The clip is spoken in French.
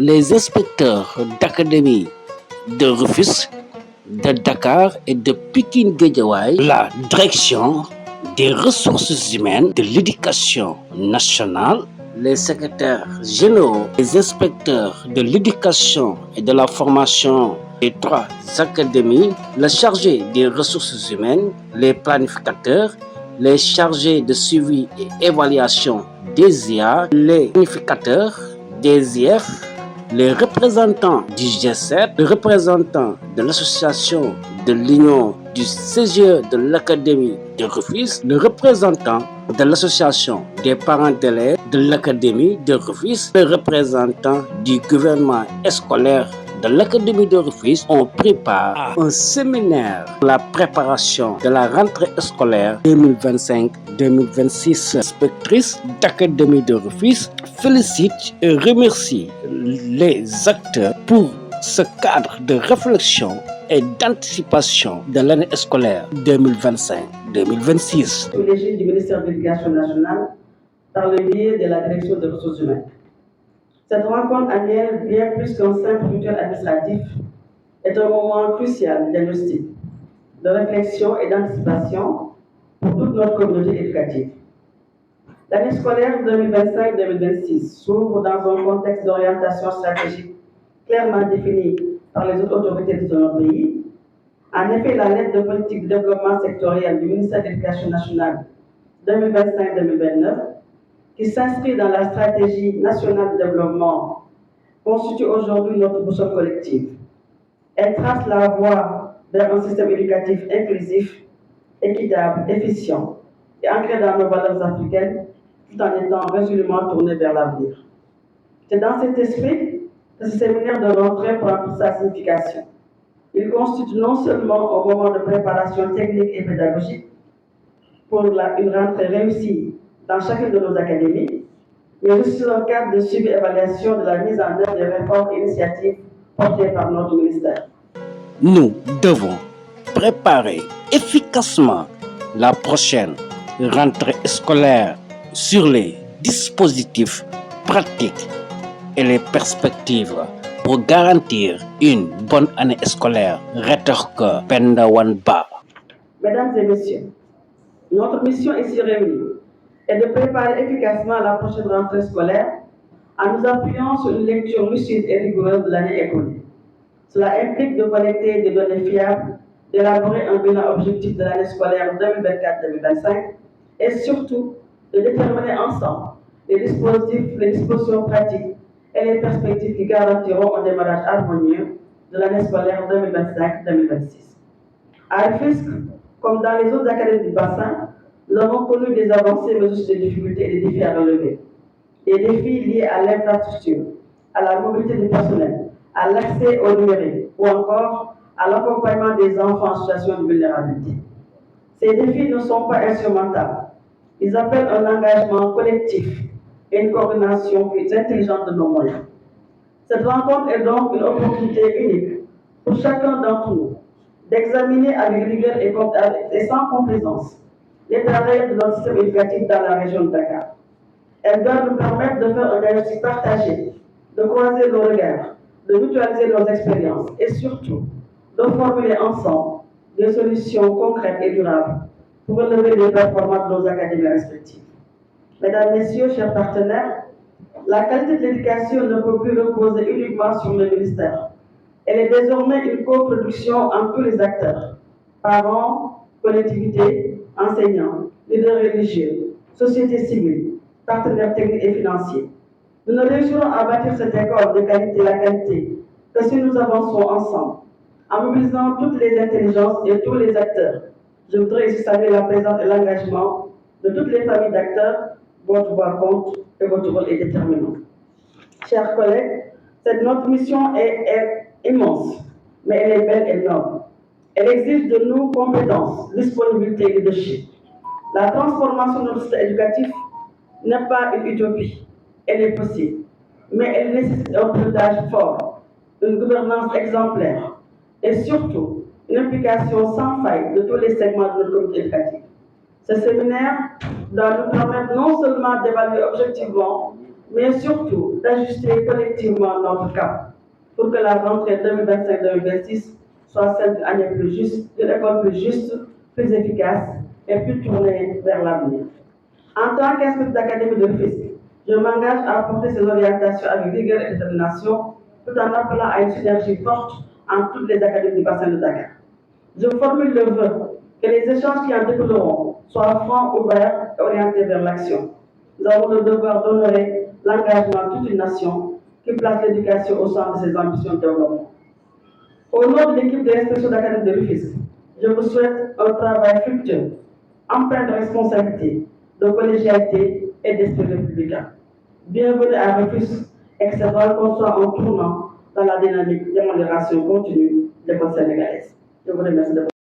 les inspecteurs d'académie de Rufisque, de Dakar et de Pikine-Guédiawaye, la direction des ressources humaines de l'éducation nationale, les secrétaires généraux, les inspecteurs de l'éducation et de la formation des 3 académies, le chargé des ressources humaines, les planificateurs, les chargés de suivi et évaluation des IA, les planificateurs des IF, les représentants du G7, les représentants de l'association de l'Union du CGE de l'Académie de Rufisque, le représentant de l'association des parents d'élèves de l'Académie de Rufisque, le représentant du gouvernement scolaire de l'Académie de Rufisque. On prépare un séminaire pour la préparation de la rentrée scolaire 2025-2026. L'inspectrice d'Académie de Rufisque félicite et remercie les acteurs pour ce cadre de réflexion et d'anticipation de l'année scolaire 2025-2026. Sous l'égide du ministère de l'Éducation nationale par le biais de la direction des ressources humaines. Cette rencontre annuelle, bien plus qu'un simple rituel administratif, est un moment crucial de diagnostic, de réflexion et d'anticipation pour toute notre communauté éducative. L'année scolaire 2025-2026 s'ouvre dans un contexte d'orientation stratégique clairement défini par les autres autorités de notre pays. En effet, la lettre de politique de développement sectoriel du ministère de l'Éducation nationale 2025-2029, qui s'inscrit dans la stratégie nationale de développement, constitue aujourd'hui notre boussole collective. Elle trace la voie vers un système éducatif inclusif, équitable, efficient et ancré dans nos valeurs africaines, tout en étant résolument tourné vers l'avenir. C'est dans cet esprit que ce séminaire de rentrée prend toute sa signification. Il constitue non seulement un moment de préparation technique et pédagogique pour une rentrée réussie dans chacune de nos académies, mais aussi un cadre de suivi et évaluation de la mise en œuvre des réformes et initiatives portées par notre ministère. Nous devons préparer efficacement la prochaine rentrée scolaire sur les dispositifs pratiques et les perspectives pour garantir une bonne année scolaire, rétorque Penda Wanba. Mesdames et messieurs, notre mission ici réunie est de préparer efficacement la prochaine rentrée scolaire en nous appuyant sur une lecture lucide et rigoureuse de l'année écoulée. Cela implique de collecter des données fiables, d'élaborer un bilan objectif de l'année scolaire 2024-2025 et surtout de déterminer ensemble les dispositions pratiques et les perspectives qui garantiront un démarrage harmonieux de l'année scolaire 2025-2026. À Rufisque, comme dans les autres académies du bassin, nous avons connu des avancées, mais aussi des difficultés et des défis à relever. Des défis liés à l'infrastructure, à la mobilité du personnel, à l'accès au numérique ou encore à l'accompagnement des enfants en situation de vulnérabilité. Ces défis ne sont pas insurmontables. Ils appellent un engagement collectif et une coordination plus intelligente de nos moyens. Cette rencontre est donc une opportunité unique pour chacun d'entre nous d'examiner avec rigueur et sans complaisance l'état réel de notre système éducatif dans la région de Dakar. Elle doit nous permettre de faire un diagnostic partagé, de croiser nos regards, de mutualiser nos expériences et surtout de formuler ensemble des solutions concrètes et durables pour relever les performances de nos académies respectives. Mesdames, Messieurs, chers partenaires, la qualité de l'éducation ne peut plus reposer uniquement sur le ministère. Elle est désormais une coproduction entre tous les acteurs, parents, collectivités, enseignants, leaders religieux, société civile, partenaires techniques et financiers. Nous ne réussirons à bâtir cette école de qualité, la qualité, que si nous avançons ensemble, en mobilisant toutes les intelligences et tous les acteurs. Je voudrais ici saluer la présence et l'engagement de toutes les familles d'acteurs. Votre voix compte et votre rôle est déterminant. Chers collègues, notre mission est immense, mais elle est belle et noble. Elle exige de nous compétences, disponibilité et leadership. La transformation de notre système éducatif n'est pas une utopie, elle est possible, mais elle nécessite un pilotage fort, une gouvernance exemplaire et surtout une implication sans faille de tous les segments de notre communauté éducative. Ce séminaire doit nous permettre non seulement d'évaluer objectivement mais surtout d'ajuster collectivement notre cap pour que la rentrée 2025-2026 soit celle d'une année plus juste, d'une école plus juste, plus efficace et plus tournée vers l'avenir. En tant qu'inspecteur d'académie de Rufisque, je m'engage à apporter ces orientations avec rigueur et détermination, tout en appelant à une synergie forte entre toutes les académies du bassin de Dakar. Je formule le vœu que les échanges qui en découleront soient francs, ouverts et orientés vers l'action. Nous avons le devoir d'honorer l'engagement de toute une nation qui place l'éducation au centre de ses ambitions de développement. Au nom de l'équipe de l'inspection d'académie de Rufisque, je vous souhaite un travail fructueux, empreint de responsabilité, de collégialité et d'esprit républicain. Bienvenue à Rufisque, excellent qu'on soit en tournant dans la dynamique d'amélioration continue de l'école sénégalaise. Je vous remercie de